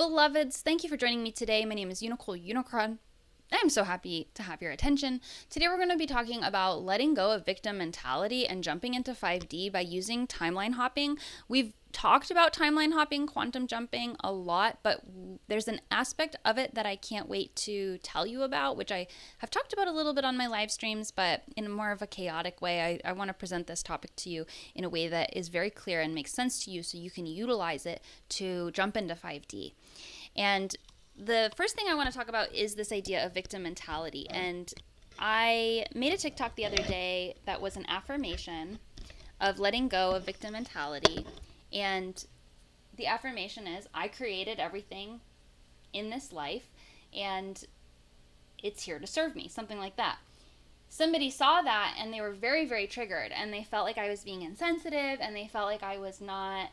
Beloveds, thank you for joining me today. My name is Unicole Unicron. I'm so happy to have your attention. Today we're going to be talking about letting go of victim mentality and jumping into 5D by using timeline hopping. We've talked about timeline hopping, quantum jumping a lot, but there's an aspect of it that I can't wait to tell you about, which I have talked about a little bit on my live streams, but in more of a chaotic way. I want to present this topic to you in a way that is very clear and makes sense to you so you can utilize it to jump into 5D. And the first thing I want to talk about is this idea of victim mentality. And I made a TikTok the other day that was an affirmation of letting go of victim mentality. And the affirmation is, I created everything in this life and it's here to serve me, something like that. Somebody saw that and they were very, very triggered, and they felt like I was being insensitive, and they felt like I was not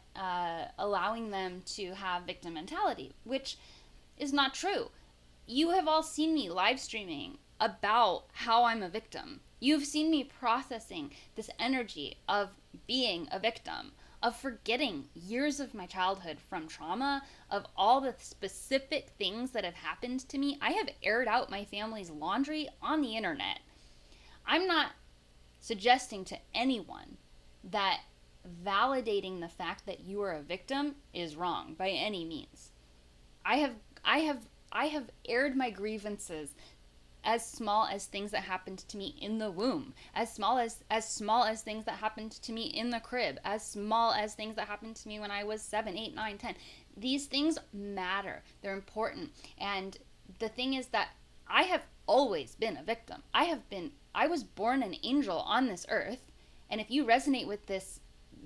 allowing them to have victim mentality, which is not true. You have all seen me live streaming about how I'm a victim. You've seen me processing this energy of being a victim, of forgetting years of my childhood from trauma, of all the specific things that have happened to me. I have aired out my family's laundry on the internet. I'm not suggesting to anyone that validating the fact that you are a victim is wrong by any means. I have aired my grievances, as small as things that happened to me in the womb, as small as things that happened to me in the crib, as small as things that happened to me when I was 7, 8, 9, 10. These things matter. They're important. And the thing is that I have always been a victim. I was born an angel on this earth. And if you resonate with this,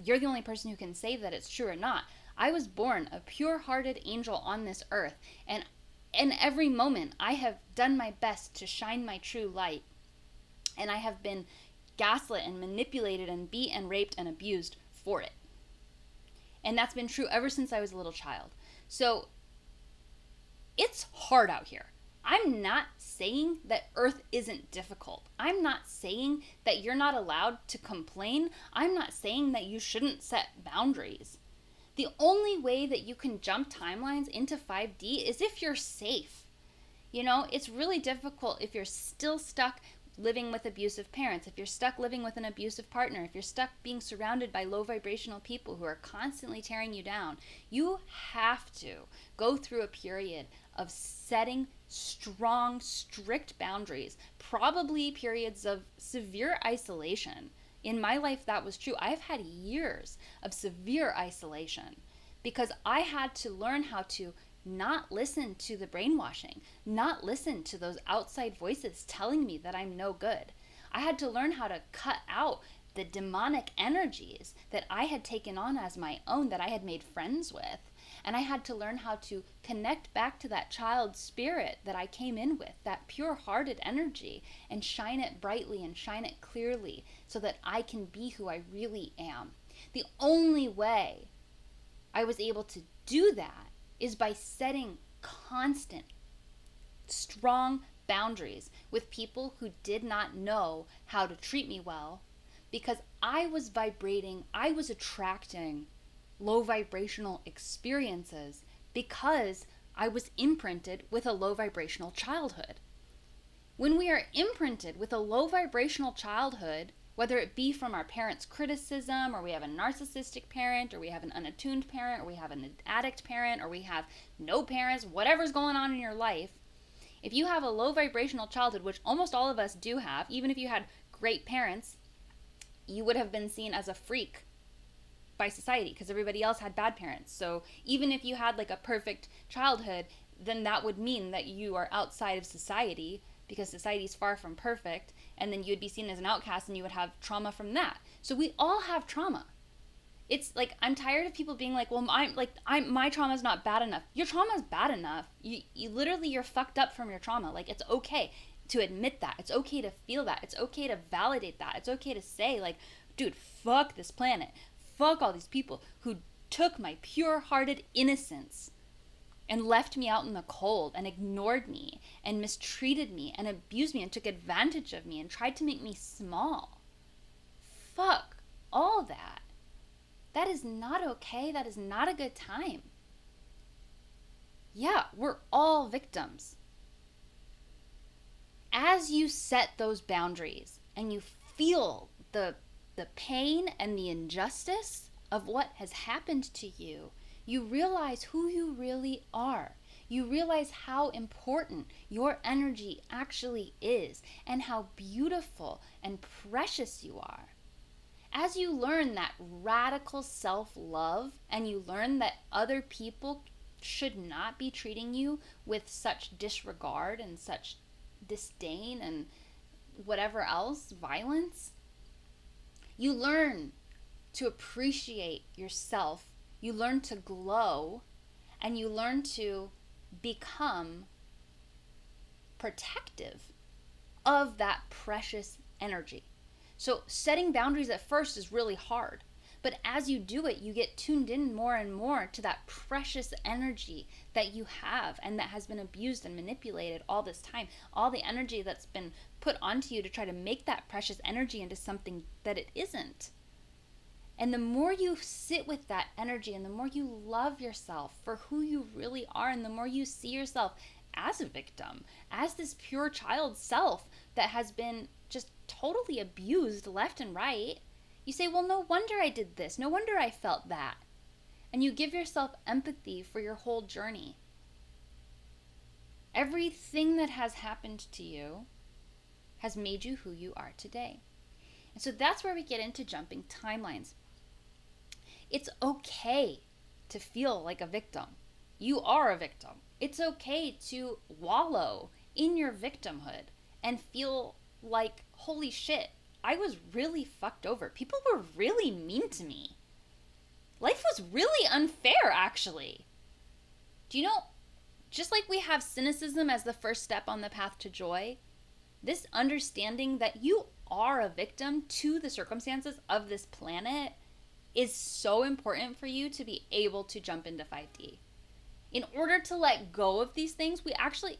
you're the only person who can say that it's true or not. I was born a pure-hearted angel on this earth, and in every moment I have done my best to shine my true light, and I have been gaslit and manipulated and beat and raped and abused for it. And that's been true ever since I was a little child. So it's hard out here. I'm not saying that Earth isn't difficult. I'm not saying that you're not allowed to complain. I'm not saying that you shouldn't set boundaries. The only way that you can jump timelines into 5D is if you're safe. You know, it's really difficult if you're still stuck living with abusive parents, if you're stuck living with an abusive partner, if you're stuck being surrounded by low vibrational people who are constantly tearing you down. You have to go through a period of setting strong, strict boundaries, probably periods of severe isolation. In my life, that was true. I've had years of severe isolation because I had to learn how to not listen to the brainwashing, not listen to those outside voices telling me that I'm no good. I had to learn how to cut out the demonic energies that I had taken on as my own, that I had made friends with. And I had to learn how to connect back to that child spirit that I came in with, that pure-hearted energy, and shine it brightly and shine it clearly so that I can be who I really am. The only way I was able to do that is by setting constant, strong boundaries with people who did not know how to treat me well, because I was vibrating, I was attracting low vibrational experiences because I was imprinted with a low vibrational childhood. When we are imprinted with a low vibrational childhood, whether it be from our parents' criticism, or we have a narcissistic parent, or we have an unattuned parent, or we have an addict parent, or we have no parents, whatever's going on in your life, if you have a low vibrational childhood, which almost all of us do have, even if you had great parents, you would have been seen as a freak by society because everybody else had bad parents. So even if you had like a perfect childhood, then that would mean that you are outside of society because society is far from perfect, and then you'd be seen as an outcast and you would have trauma from that. So we all have trauma. It's like, I'm tired of people being like, well, my trauma is not bad enough. Your trauma is bad enough. You literally, you're fucked up from your trauma. Like, it's okay to admit that. It's okay to feel that. It's okay to validate that. It's okay to say, like, dude, fuck this planet. Fuck all these people who took my pure-hearted innocence and left me out in the cold and ignored me and mistreated me and abused me and took advantage of me and tried to make me small. Fuck all that. That is not okay. That is not a good time. victims. As you set those boundaries and you feel the pain and the injustice of what has happened to you, you realize who you really are. You realize how important your energy actually is and how beautiful and precious you are. As you learn that radical self-love and you learn that other people should not be treating you with such disregard and such disdain and whatever else, violence, you learn to appreciate yourself, you learn to glow, and you learn to become protective of that precious energy. So setting boundaries at first is really hard, but as you do it, you get tuned in more and more to that precious energy that you have and that has been abused and manipulated all this time. All the energy that's been put onto you to try to make that precious energy into something that it isn't. And the more you sit with that energy and the more you love yourself for who you really are, and the more you see yourself as a victim, as this pure child self that has been just totally abused left and right, you say, well, no wonder I did this. No wonder I felt that. And you give yourself empathy for your whole journey. Everything that has happened to you has made you who you are today. And so that's where we get into jumping timelines. It's okay to feel like a victim. You are a victim. It's okay to wallow in your victimhood and feel like, holy shit, I was really fucked over. People were really mean to me. Life was really unfair, actually. Do you know, just like we have cynicism as the first step on the path to joy, this understanding that you are a victim to the circumstances of this planet is so important for you to be able to jump into 5D. In order to let go of these things,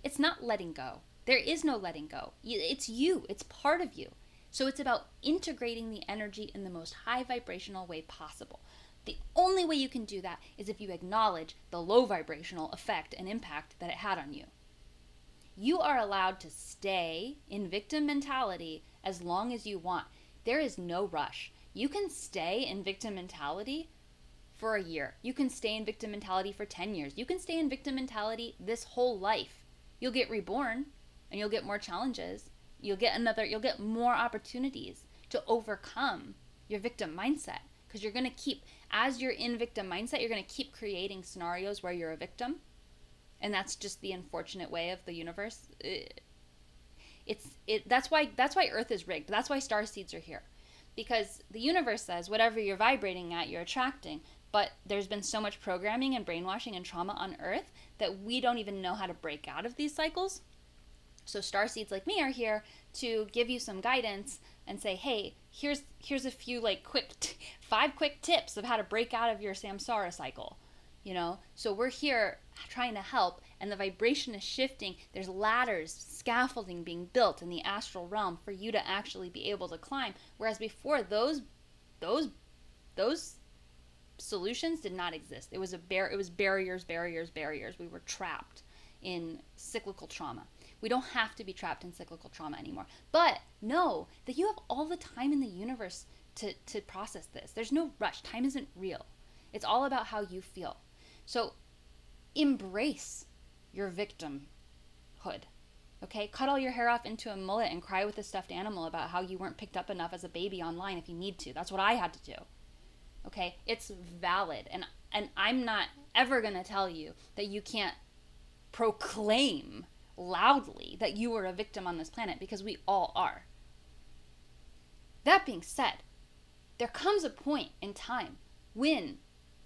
it's not letting go. There is no letting go. It's you. It's part of you. So it's about integrating the energy in the most high vibrational way possible. The only way you can do that is if you acknowledge the low vibrational effect and impact that it had on you. You are allowed to stay in victim mentality as long as you want. There is no rush. You can stay in victim mentality for a year. You can stay in victim mentality for 10 years. You can stay in victim mentality this whole life. You'll get reborn and you'll get more challenges. You'll get more opportunities to overcome your victim mindset, because you're going to keep, as you're in victim mindset, you're going to keep creating scenarios where you're a victim. And that's just the unfortunate way of the universe. That's why Earth is rigged. That's why star seeds are here. Because the universe says whatever you're vibrating at, you're attracting. But there's been so much programming and brainwashing and trauma on Earth that we don't even know how to break out of these cycles. So star seeds like me are here to give you some guidance and say, hey, here's a few 5 quick tips of how to break out of your samsara cycle. So we're here trying to help, and the vibration is shifting. There's ladders, scaffolding being built in the astral realm for you to actually be able to climb. Whereas before, those solutions did not exist. It was barriers. We were trapped in cyclical trauma. We don't have to be trapped in cyclical trauma anymore. But know that you have all the time in the universe to process this. There's no rush. Time isn't real. It's all about how you feel. So embrace your victimhood. Okay? Cut all your hair off into a mullet and cry with a stuffed animal about how you weren't picked up enough as a baby online if you need to. That's what I had to do. Okay? It's valid. And I'm not ever going to tell you that you can't proclaim loudly that you are a victim on this planet, because we all are. That being said, there comes a point in time when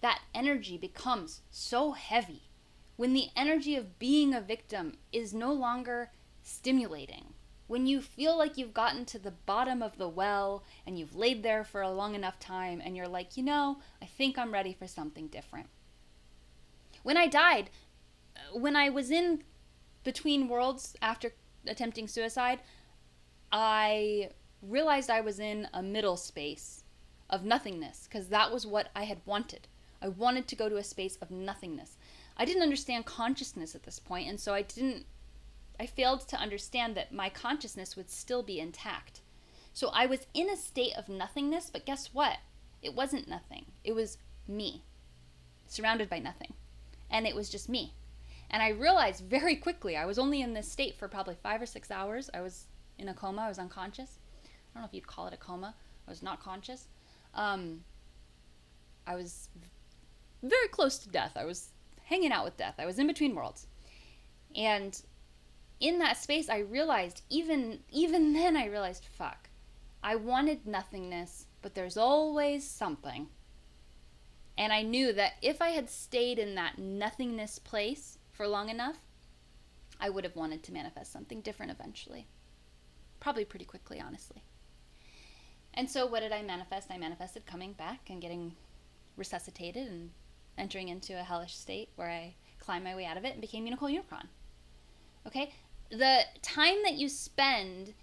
that energy becomes so heavy, when the energy of being a victim is no longer stimulating, when you feel like you've gotten to the bottom of the well and you've laid there for a long enough time and you're like, I think I'm ready for something different. When I died, when I was in between worlds after attempting suicide, I realized I was in a middle space of nothingness, because that was what I had wanted. I wanted to go to a space of nothingness. I didn't understand consciousness at this point, and so I failed to understand that my consciousness would still be intact. So I was in a state of nothingness, but guess what? It wasn't nothing. It was me, surrounded by nothing. And it was just me. And I realized very quickly, I was only in this state for probably 5 or 6 hours. I was in a coma. I was unconscious. I don't know if you'd call it a coma. I was not conscious. I was very close to death. I was hanging out with death. I was in between worlds. And in that space, I realized, even then I realized, fuck, I wanted nothingness, but there's always something. And I knew that if I had stayed in that nothingness place for long enough, I would have wanted to manifest something different eventually. Probably pretty quickly, honestly. And so what did I manifest? I manifested coming back and getting resuscitated and entering into a hellish state where I climbed my way out of it and became Unicole Unicron. Okay? The time that you spend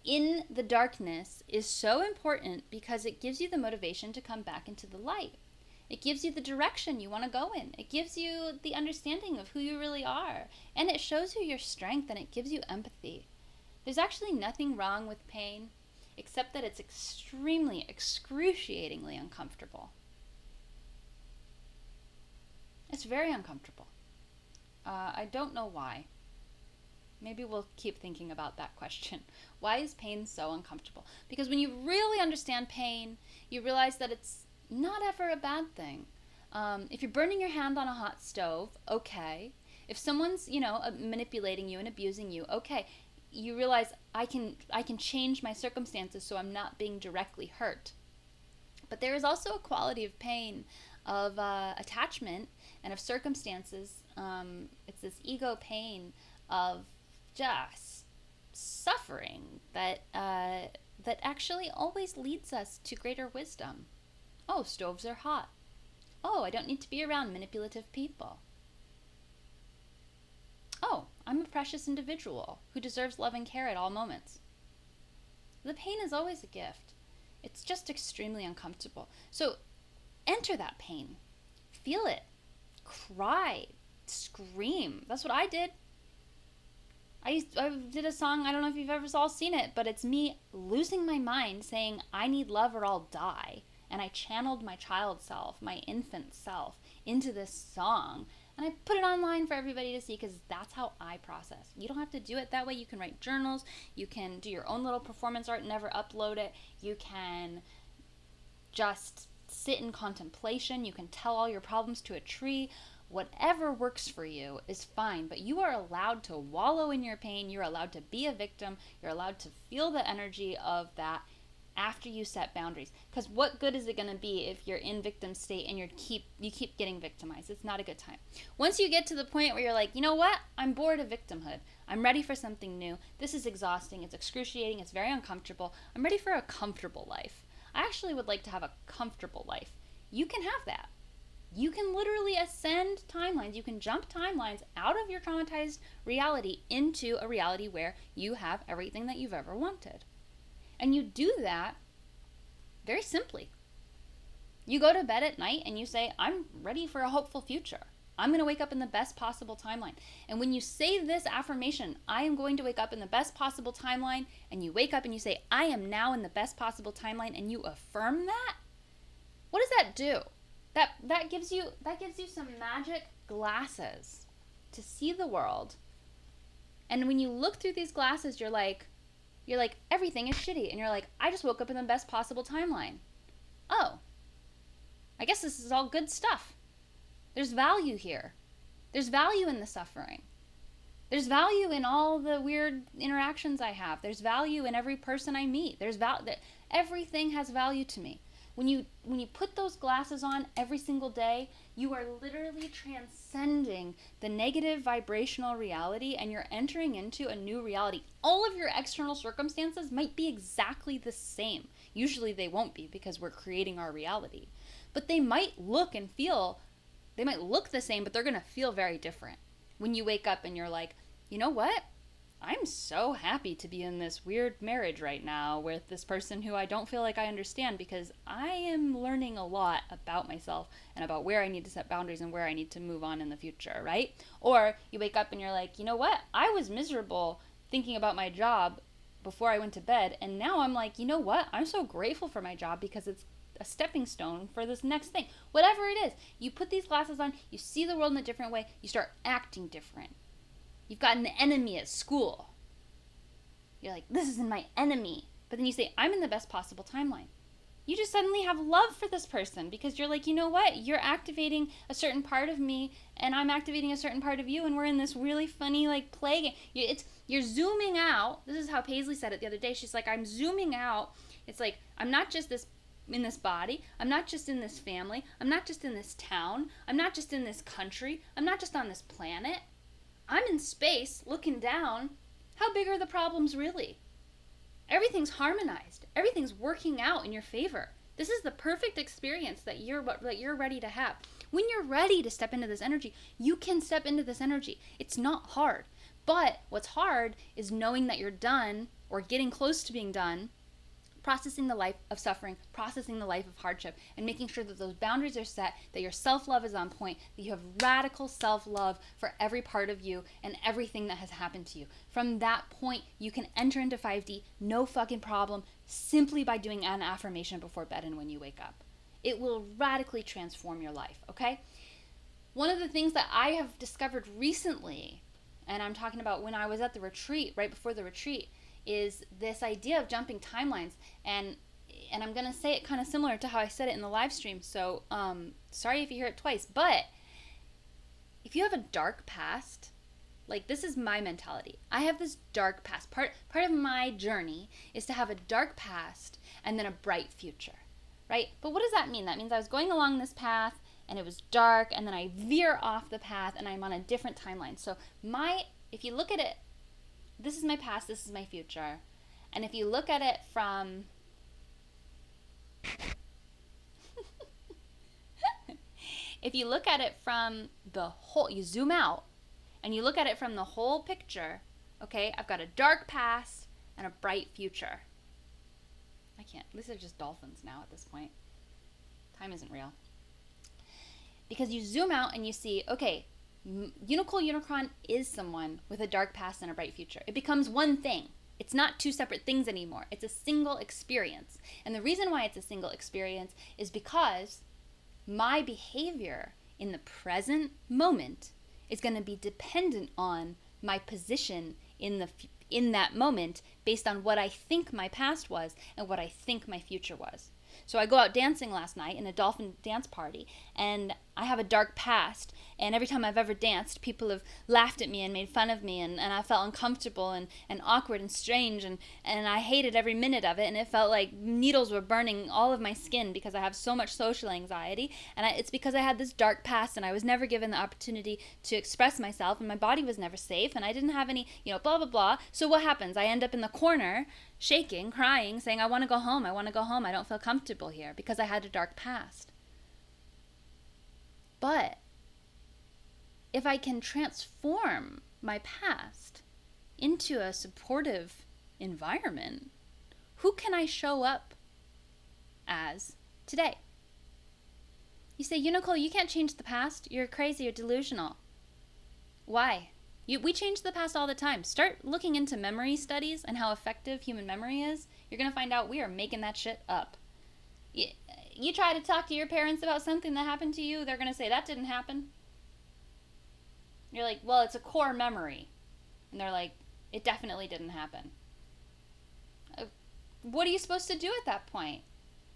in the darkness is so important because it gives you the motivation to come back into the light. It gives you the direction you want to go in. It gives you the understanding of who you really are. And it shows you your strength, and it gives you empathy. There's actually nothing wrong with pain, except that it's extremely, excruciatingly uncomfortable. It's very uncomfortable. I don't know why. Maybe we'll keep thinking about that question. Why is pain so uncomfortable? Because when you really understand pain, you realize that it's not ever a bad thing. If you're burning your hand on a hot stove, okay. If someone's, manipulating you and abusing you, okay. You realize I can change my circumstances so I'm not being directly hurt. But there is also a quality of pain, of attachment, and of circumstances. It's this ego pain of just suffering that actually always leads us to greater wisdom. Oh, stoves are hot. Oh, I don't need to be around manipulative people. Oh, I'm a precious individual who deserves love and care at all moments. The pain is always a gift. It's just extremely uncomfortable. So enter that pain. Feel it. Cry. Scream. That's what I did. I did a song, I don't know if you've ever all seen it, but it's me losing my mind saying, I need love or I'll die. And I channeled my child self, my infant self, into this song. And I put it online for everybody to see because that's how I process. You don't have to do it that way. You can write journals. You can do your own little performance art and never upload it. You can just sit in contemplation. You can tell all your problems to a tree. Whatever works for you is fine, but you are allowed to wallow in your pain. You're allowed to be a victim. You're allowed to feel the energy of that after you set boundaries. Because what good is it going to be if you're in victim state and you keep getting victimized? It's not a good time. Once you get to the point where you're like, you know what? I'm bored of victimhood. I'm ready for something new. This is exhausting. It's excruciating. It's very uncomfortable. I'm ready for a comfortable life. I actually would like to have a comfortable life. You can have that. You can literally ascend timelines. You can jump timelines out of your traumatized reality into a reality where you have everything that you've ever wanted. And you do that very simply. You go to bed at night and you say, I'm ready for a hopeful future. I'm going to wake up in the best possible timeline. And when you say this affirmation, I am going to wake up in the best possible timeline, and you wake up and you say, I am now in the best possible timeline, and you affirm that, what does that do? That gives you some magic glasses to see the world. And when you look through these glasses, you're like, everything is shitty. And you're like, I just woke up in the best possible timeline. Oh, I guess this is all good stuff. There's value here. There's value in the suffering. There's value in all the weird interactions I have. There's value in every person I meet. Everything has value to me. When you put those glasses on every single day, you are literally transcending the negative vibrational reality, and you're entering into a new reality. All of your external circumstances might be exactly the same. Usually they won't be because we're creating our reality. But they might look the same, but they're going to feel very different. When you wake up and you're like, you know what? I'm so happy to be in this weird marriage right now with this person who I don't feel like I understand, because I am learning a lot about myself and about where I need to set boundaries and where I need to move on in the future, right? Or you wake up and you're like, you know what? I was miserable thinking about my job before I went to bed, and now I'm like, you know what? I'm so grateful for my job because it's a stepping stone for this next thing. Whatever it is, you put these glasses on, you see the world in a different way, you start acting different. You've got an enemy at school. You're like, this isn't my enemy. But then you say, I'm in the best possible timeline. You just suddenly have love for this person because you're like, you know what? You're activating a certain part of me and I'm activating a certain part of you, and we're in this really funny like play game. You're zooming out. This is how Paisley said it the other day. She's like, I'm zooming out. It's like, I'm not just this in this body. I'm not just in this family. I'm not just in this town. I'm not just in this country. I'm not just on this planet. I'm in space looking down. How big are the problems really? Everything's harmonized. Everything's working out in your favor. This is the perfect experience that you're ready to have. When you're ready to step into this energy, you can step into this energy. It's not hard. But what's hard is knowing that you're done or getting close to being done, processing the life of suffering, processing the life of hardship, and making sure that those boundaries are set, that your self-love is on point, that you have radical self-love for every part of you and everything that has happened to you. From that point, you can enter into 5D, no fucking problem, simply by doing an affirmation before bed and when you wake up. It will radically transform your life, okay? One of the things that I have discovered recently, and I'm talking about when I was at the retreat, right before the retreat, is this idea of jumping timelines, and I'm going to say it kind of similar to how I said it in the live stream, so sorry if you hear it twice, but if you have a dark past, like this is my mentality. I have this dark past. Part of my journey is to have a dark past and then a bright future, right? But what does that mean? That means I was going along this path and it was dark, and then I veer off the path and I'm on a different timeline. So if you look at it, this is my past, this is my future. And if you look at it from the whole, you zoom out and you look at it from the whole picture, okay, I've got a dark past and a bright future. These are just dolphins now at this point. Time isn't real. Because you zoom out and you see, okay, Unicole Unicron is someone with a dark past and a bright future. It becomes one thing. It's not two separate things anymore. It's a single experience. And the reason why it's a single experience is because my behavior in the present moment is going to be dependent on my position in that moment based on what I think my past was and what I think my future was. So I go out dancing last night in a dolphin dance party, and I have a dark past, and every time I've ever danced, people have laughed at me and made fun of me, and I felt uncomfortable and awkward and strange, and I hated every minute of it, and it felt like needles were burning all of my skin because I have so much social anxiety, and it's because I had this dark past, and I was never given the opportunity to express myself, and my body was never safe, and I didn't have any, blah, blah, blah. So what happens? I end up in the corner, shaking, crying, saying, I want to go home, I don't feel comfortable here because I had a dark past. But if I can transform my past into a supportive environment, who can I show up as today? You say, Unicole, you can't change the past. You're crazy, you're delusional. Why? We change the past all the time. Start looking into memory studies and how effective human memory is. You're going to find out we are making that shit up. You try to talk to your parents about something that happened to you, they're going to say, that didn't happen. You're like, well, it's a core memory. And they're like, it definitely didn't happen. What are you supposed to do at that point?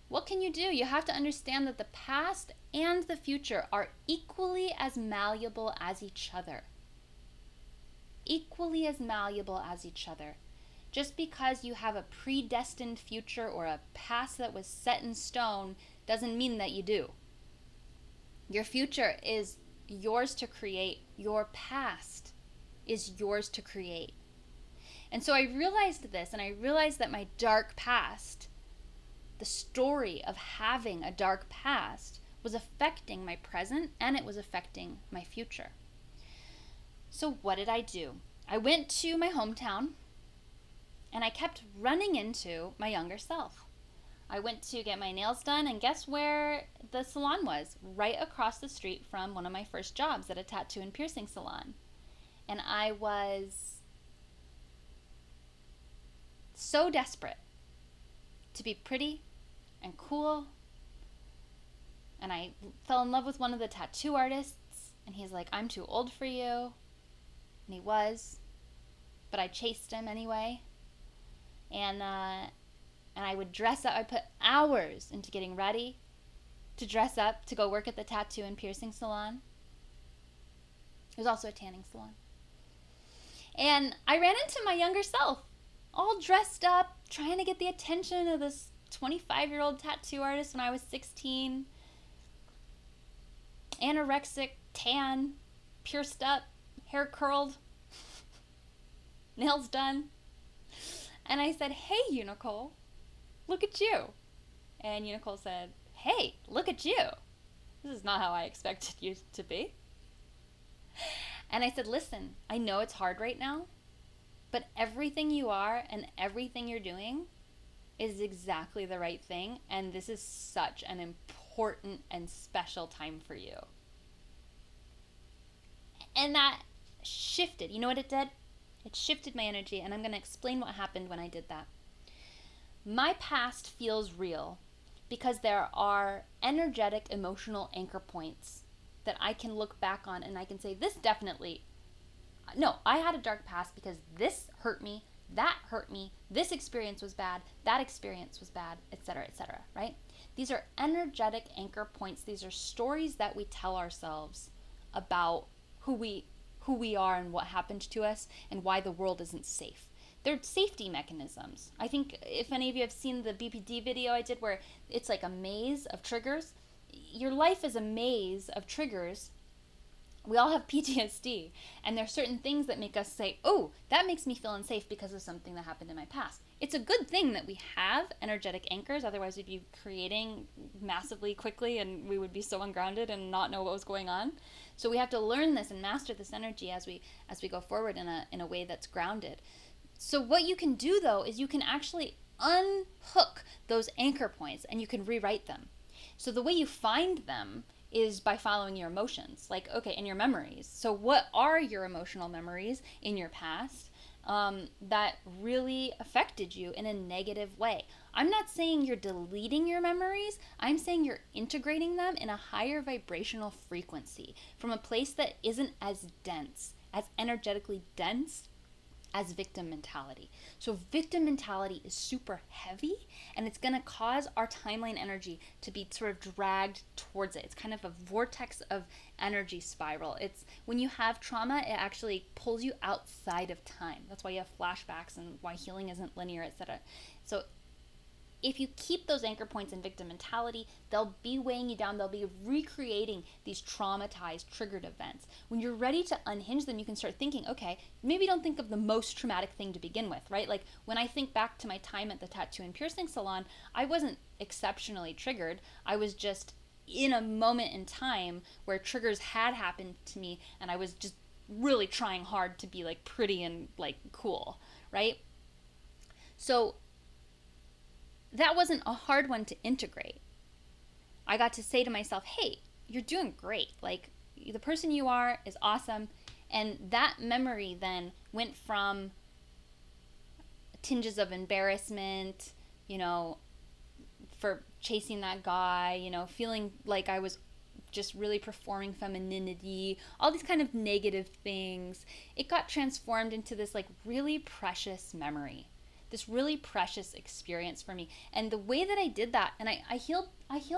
What can you do? You have to understand that the past and the future are equally as malleable as each other. Equally as malleable as each other. Just because you have a predestined future or a past that was set in stone doesn't mean that you do. Your future is yours to create. Your past is yours to create. And so I realized this, and I realized that my dark past, the story of having a dark past, was affecting my present and it was affecting my future. So what did I do? I went to my hometown and I kept running into my younger self. I went to get my nails done, and guess where the salon was? Right across the street from one of my first jobs at a tattoo and piercing salon. And I was so desperate to be pretty and cool. And I fell in love with one of the tattoo artists, and he's like, I'm too old for you. And he was, but I chased him anyway. And I would dress up. I put hours into getting ready to dress up to go work at the tattoo and piercing salon. It was also a tanning salon. And I ran into my younger self, all dressed up, trying to get the attention of this 25-year-old tattoo artist when I was 16. Anorexic, tan, pierced up, hair curled, nails done. And I said, hey, Unicole, look at you. And Unicole said, hey, look at you. This is not how I expected you to be. And I said, listen, I know it's hard right now, but everything you are and everything you're doing is exactly the right thing. And this is such an important and special time for you. And that shifted. You know what it did? It shifted my energy, and I'm going to explain what happened when I did that. My past feels real because there are energetic, emotional anchor points that I can look back on and I can say, this definitely, no, I had a dark past because this hurt me, that hurt me, this experience was bad, that experience was bad, etc., right? These are energetic anchor points. These are stories that we tell ourselves about who we are and what happened to us and why the world isn't safe. They're safety mechanisms. I think if any of you have seen the BPD video I did where it's like a maze of triggers, your life is a maze of triggers. We all have PTSD, and there's certain things that make us say, oh, that makes me feel unsafe because of something that happened in my past. It's a good thing that we have energetic anchors, otherwise we'd be creating massively quickly and we would be so ungrounded and not know what was going on. So we have to learn this and master this energy as we go forward in a way that's grounded. So what you can do though is you can actually unhook those anchor points and you can rewrite them. So the way you find them is by following your emotions, like, okay, in your memories. So what are your emotional memories in your past that really affected you in a negative way? I'm not saying you're deleting your memories. I'm saying you're integrating them in a higher vibrational frequency from a place that isn't as dense, as energetically dense as victim mentality. So victim mentality is super heavy, and it's going to cause our timeline energy to be sort of dragged towards it. It's kind of a vortex of energy spiral. It's when you have trauma, it actually pulls you outside of time. That's why you have flashbacks and why healing isn't linear, etc. So if you keep those anchor points in victim mentality, they'll be weighing you down. They'll be recreating these traumatized, triggered events. When you're ready to unhinge them, you can start thinking, okay, maybe don't think of the most traumatic thing to begin with, right? Like when I think back to my time at the tattoo and piercing salon, I wasn't exceptionally triggered. I was just in a moment in time where triggers had happened to me, and I was just really trying hard to be like pretty and like cool, right? So that wasn't a hard one to integrate. I got to say to myself, hey, you're doing great. Like, the person you are is awesome. And that memory then went from tinges of embarrassment, for chasing that guy, feeling like I was just really performing femininity, all these kind of negative things. It got transformed into this like really precious memory. This really precious experience for me. And the way that I did that, and I healed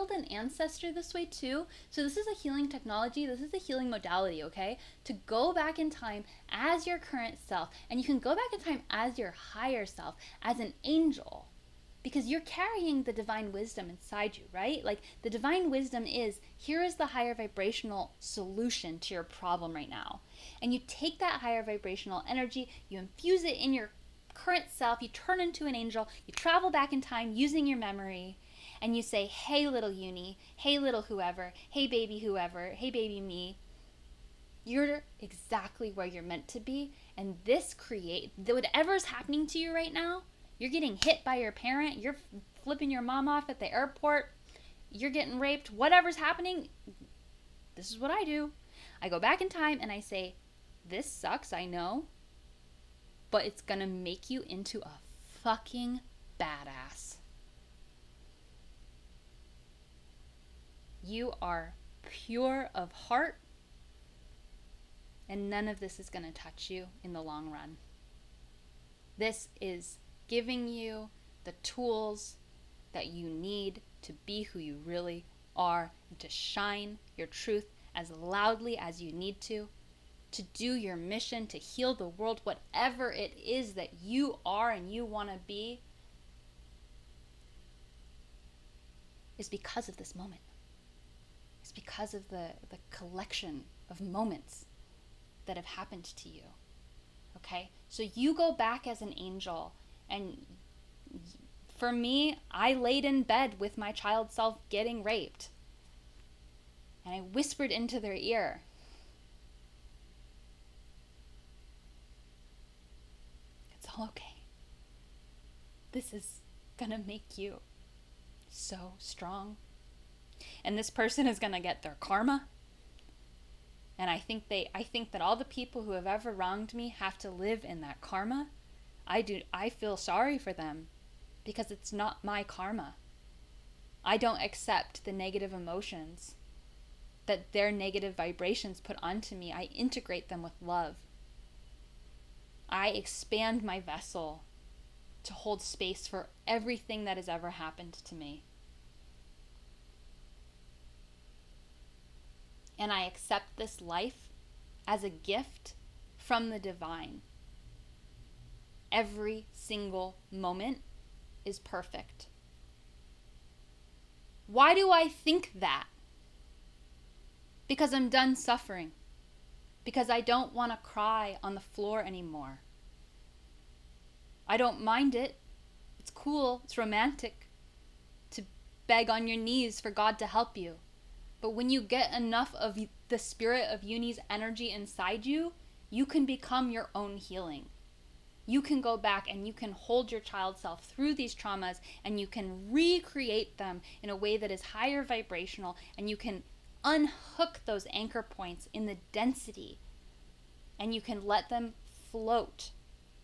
an ancestor this way too. So this is a healing technology. This is a healing modality, okay? To go back in time as your current self. And you can go back in time as your higher self, as an angel. Because you're carrying the divine wisdom inside you, right? Like the divine wisdom is, here is the higher vibrational solution to your problem right now. And you take that higher vibrational energy, you infuse it in your current self, you turn into an angel, you travel back in time using your memory, and you say, hey little uni, hey little whoever, hey baby me, You're exactly where you're meant to be. And this whatever's happening to you right now, you're getting hit by your parent, you're flipping your mom off at the airport, you're getting raped, whatever's happening, this is what I do. I go back in time and I say, this sucks, I know, but it's gonna make you into a fucking badass. You are pure of heart, and none of this is gonna touch you in the long run. This is giving you the tools that you need to be who you really are and to shine your truth as loudly as you need to do your mission, to heal the world, whatever it is that you are and you want to be, is because of this moment. It's because of the collection of moments that have happened to you. Okay? So you go back as an angel, and for me, I laid in bed with my child self getting raped. And I whispered into their ear, it's all okay. This is gonna make you so strong. And this person is gonna get their karma. And I think that all the people who have ever wronged me have to live in that karma. I feel sorry for them because it's not my karma. I don't accept the negative emotions that their negative vibrations put onto me. I integrate them with love. I expand my vessel to hold space for everything that has ever happened to me. And I accept this life as a gift from the divine. Every single moment is perfect. Why do I think that? Because I'm done suffering. Because I don't want to cry on the floor anymore. I don't mind it. It's cool. It's romantic to beg on your knees for God to help you. But when you get enough of the spirit of Uni's energy inside you, you can become your own healing. You can go back and you can hold your child self through these traumas, and you can recreate them in a way that is higher vibrational, and you can unhook those anchor points in the density, and you can let them float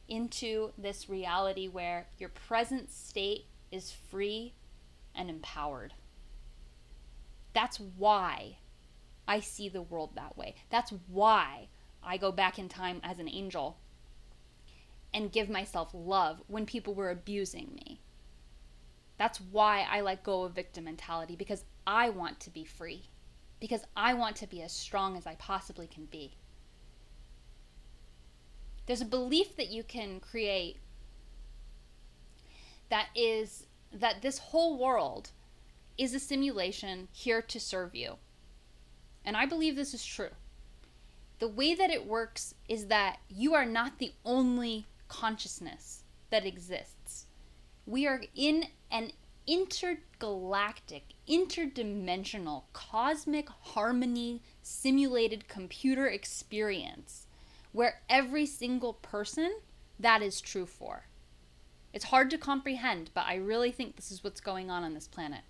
into this reality where your present state is free and empowered. That's why I see the world that way. That's why I go back in time as an angel and give myself love when people were abusing me. That's why I let go of victim mentality, because I want to be free. Because I want to be as strong as I possibly can be. There's a belief that you can create that this whole world is a simulation here to serve you. And I believe this is true. The way that it works is that you are not the only consciousness that exists. We are in an intergalactic, interdimensional, cosmic harmony simulated computer experience where every single person that is true for. It's hard to comprehend, but I really think this is what's going on this planet.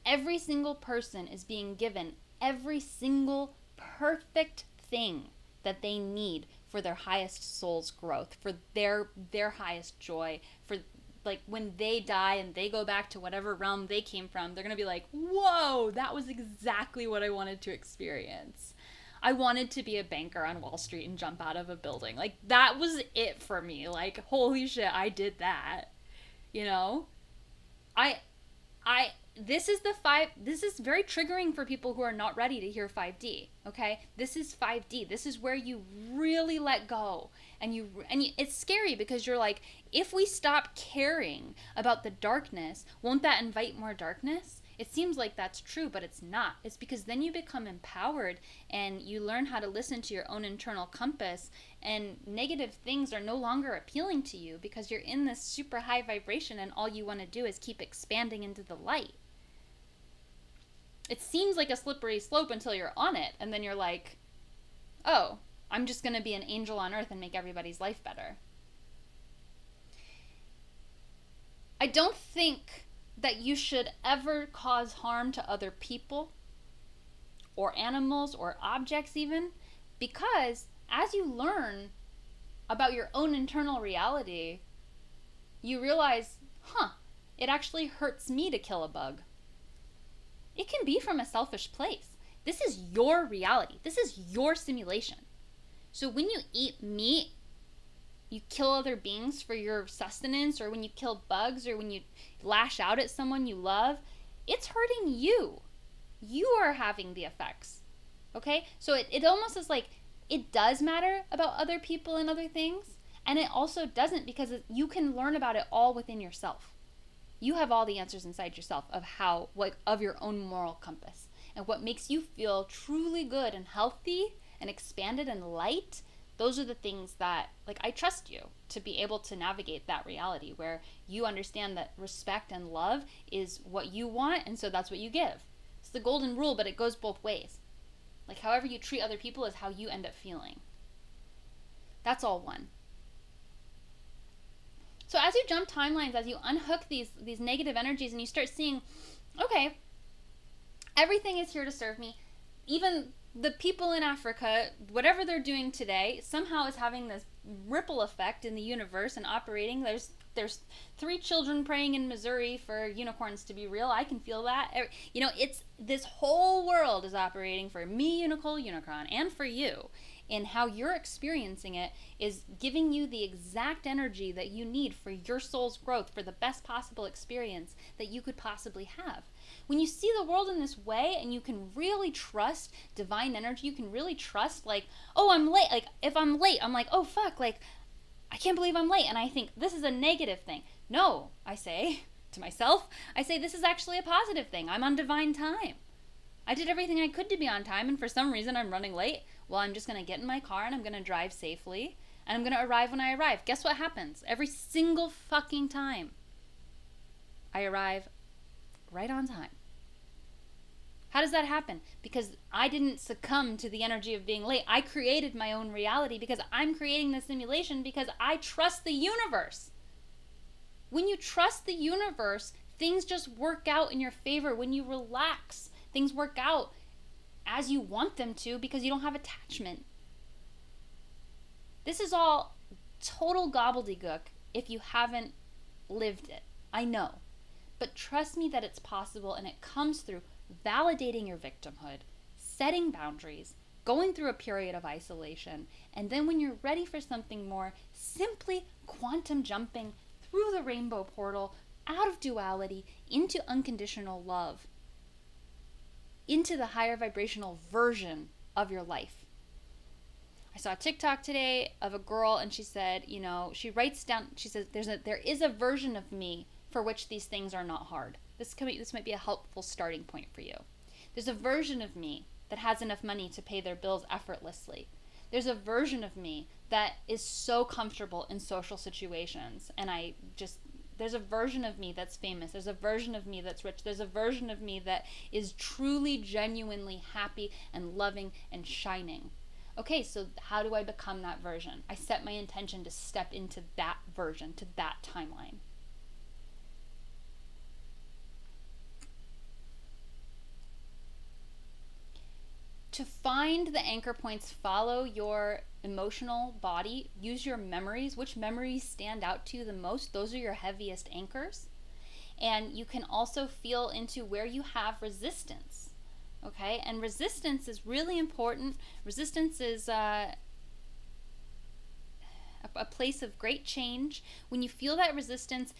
Every single person is being given every single perfect thing that they need for their highest soul's growth, for their highest joy, for like when they die and they go back to whatever realm they came from, they're going to be like, whoa, that was exactly what I wanted to experience. I wanted to be a banker on Wall Street and jump out of a building. Like, that was it for me. Like, holy shit, I did that. You know? This is very triggering for people who are not ready to hear 5D, okay? This is 5D. This is where you really let go. And it's scary because you're like, if we stop caring about the darkness, won't that invite more darkness? It seems like that's true, but it's not. It's because then you become empowered and you learn how to listen to your own internal compass, and negative things are no longer appealing to you because you're in this super high vibration and all you want to do is keep expanding into the light. It seems like a slippery slope until you're on it, and then you're like, oh, I'm just going to be an angel on earth and make everybody's life better. I don't think that you should ever cause harm to other people or animals or objects even, because as you learn about your own internal reality, you realize, it actually hurts me to kill a bug. It can be from a selfish place. This is your reality. This is your simulation. So when you eat meat, you kill other beings for your sustenance, or when you kill bugs, or when you lash out at someone you love, it's hurting you. You are having the effects. Okay? So it almost is like it does matter about other people and other things, and it also doesn't, because you can learn about it all within yourself. You have all the answers inside yourself of your own moral compass, and what makes you feel truly good and healthy and expanded and light. Those are the things that, I trust you to be able to navigate that reality where you understand that respect and love is what you want, and so that's what you give. It's the golden rule, but it goes both ways. However you treat other people is how you end up feeling. That's all one. So as you jump timelines, as you unhook these negative energies, and you start seeing, okay, everything is here to serve me. Even the people in Africa, whatever they're doing today, somehow is having this ripple effect in the universe and operating. There's 3 children praying in Missouri for unicorns to be real. I can feel that. It's this whole world is operating for me, Unicole, Unicron, and for you. And how you're experiencing it is giving you the exact energy that you need for your soul's growth, for the best possible experience that you could possibly have. When you see the world in this way, and you can really trust divine energy, you can really trust, oh, I'm late. If I'm late, I'm like, oh, fuck, I can't believe I'm late. And I think this is a negative thing. No, I say to myself, this is actually a positive thing. I'm on divine time. I did everything I could to be on time, and for some reason I'm running late. Well, I'm just going to get in my car, and I'm going to drive safely, and I'm going to arrive when I arrive. Guess what happens? Every single fucking time, I arrive right on time. How does that happen? Because I didn't succumb to the energy of being late. I created my own reality, because I'm creating the simulation because I trust the universe. When you trust the universe, things just work out in your favor. When you relax, things work out as you want them to, because you don't have attachment. This is all total gobbledygook if you haven't lived it. I know. But trust me that it's possible, and it comes through validating your victimhood, setting boundaries, going through a period of isolation, and then when you're ready for something more, simply quantum jumping through the rainbow portal, out of duality, into unconditional love, into the higher vibrational version of your life. I saw a TikTok today of a girl, and she said, she writes down, she says, there is a version of me for which these things are not hard. This might be a helpful starting point for you. There's a version of me that has enough money to pay their bills effortlessly. There's a version of me that is so comfortable in social situations, and there's a version of me that's famous. There's a version of me that's rich. There's a version of me that is truly, genuinely happy and loving and shining. Okay, so how do I become that version? I set my intention to step into that version, to that timeline. To find the anchor points, follow your emotional body, use your memories. Which memories stand out to you the most? Those are your heaviest anchors. And you can also feel into where you have resistance. Okay, and resistance is really important. Resistance is a place of great change. When you feel that resistance,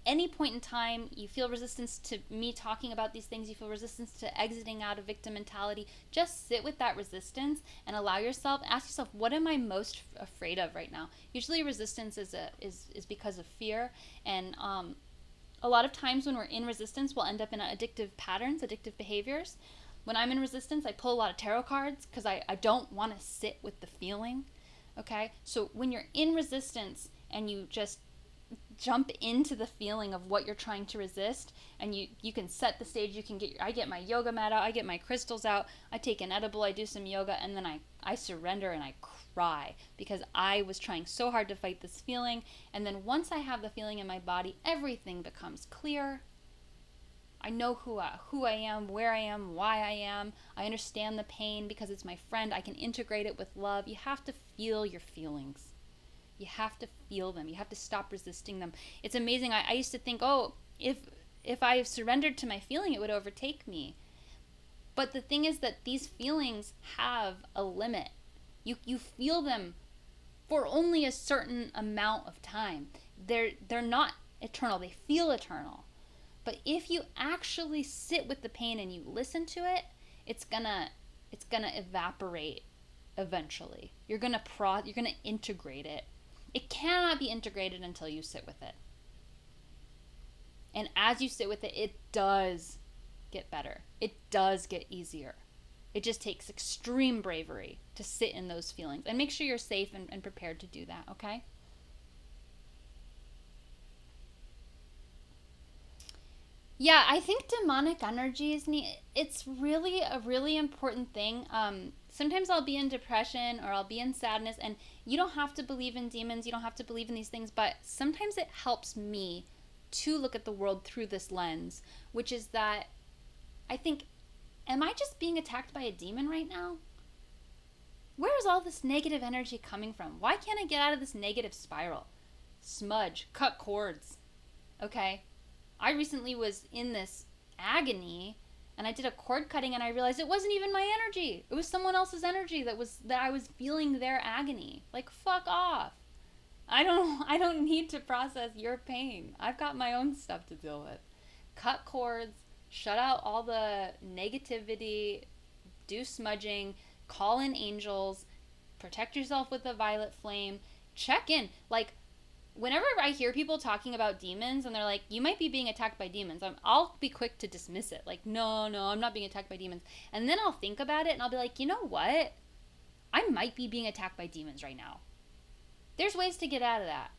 any point in time, you feel resistance to me talking about these things, you feel resistance to exiting out of victim mentality, just sit with that resistance and ask yourself, what am I most afraid of right now? Usually resistance is because of fear, and a lot of times when we're in resistance, we'll end up in addictive patterns, addictive behaviors. When I'm in resistance, I pull a lot of tarot cards because I don't want to sit with the feeling. Okay, so when you're in resistance and you just jump into the feeling of what you're trying to resist, and you can set the stage. I get my yoga mat out, I get my crystals out, I take an edible, I do some yoga, and then I surrender and I cry because I was trying so hard to fight this feeling. And then once I have the feeling in my body, everything becomes clear. I know who I am, where I am, why I am. I understand the pain because it's my friend. I can integrate it with love. You have to feel your feelings. You have to feel them. You have to stop resisting them. It's amazing. I used to think, oh, if I surrendered to my feeling, it would overtake me. But the thing is that these feelings have a limit. You feel them for only a certain amount of time. They're not eternal. They feel eternal. But if you actually sit with the pain and you listen to it, it's gonna evaporate eventually. You're gonna integrate it. It cannot be integrated until you sit with it. And as you sit with it, it does get better. It does get easier. It just takes extreme bravery to sit in those feelings. And make sure you're safe and prepared to do that, okay? Yeah, I think demonic energies it's really a really important thing. Sometimes I'll be in depression or I'll be in sadness, and you don't have to believe in demons, you don't have to believe in these things, but sometimes it helps me to look at the world through this lens, which is that I think, am I just being attacked by a demon right now? Where is all this negative energy coming from? Why can't I get out of this negative spiral? Smudge, cut cords, okay? I recently was in this agony and I did a cord cutting and I realized it wasn't even my energy. It was someone else's energy that I was feeling their agony. Like, fuck off. I don't need to process your pain. I've got my own stuff to deal with. Cut cords, shut out all the negativity, do smudging, call in angels, protect yourself with a violet flame, check in. Like, whenever I hear people talking about demons and they're like, you might be being attacked by demons, I'll be quick to dismiss it. Like, no, I'm not being attacked by demons. And then I'll think about it and I'll be like, you know what? I might be being attacked by demons right now. There's ways to get out of that.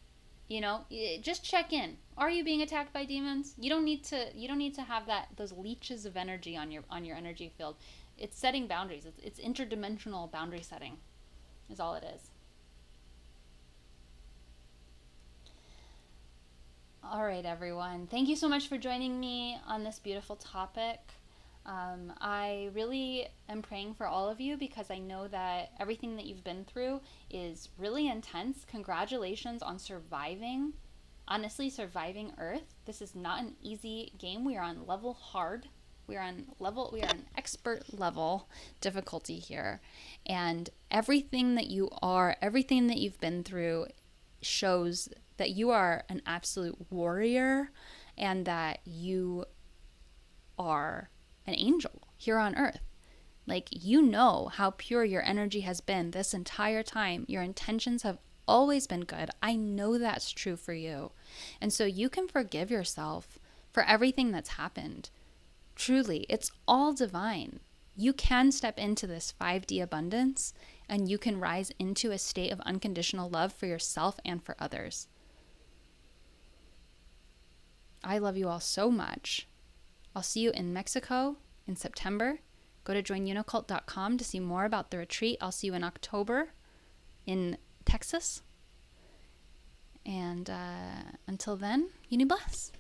You know, just check in. Are you being attacked by demons? You don't need to have those leeches of energy on your energy field. It's setting boundaries. It's interdimensional boundary setting is all it is. All right, everyone. Thank you so much for joining me on this beautiful topic. I really am praying for all of you because I know that everything that you've been through is really intense. Congratulations on surviving. Honestly, surviving Earth. This is not an easy game. We are on level hard. We are on expert level difficulty here. And everything that you've been through shows that you are an absolute warrior and that you are an angel here on Earth. Like, you know how pure your energy has been this entire time. Your intentions have always been good. I know that's true for you. And so you can forgive yourself for everything that's happened. Truly, it's all divine. You can step into this 5D abundance and you can rise into a state of unconditional love for yourself and for others. I love you all so much. I'll see you in Mexico in September. Go to joinunicult.com to see more about the retreat. I'll see you in October in Texas. And until then, uni bless.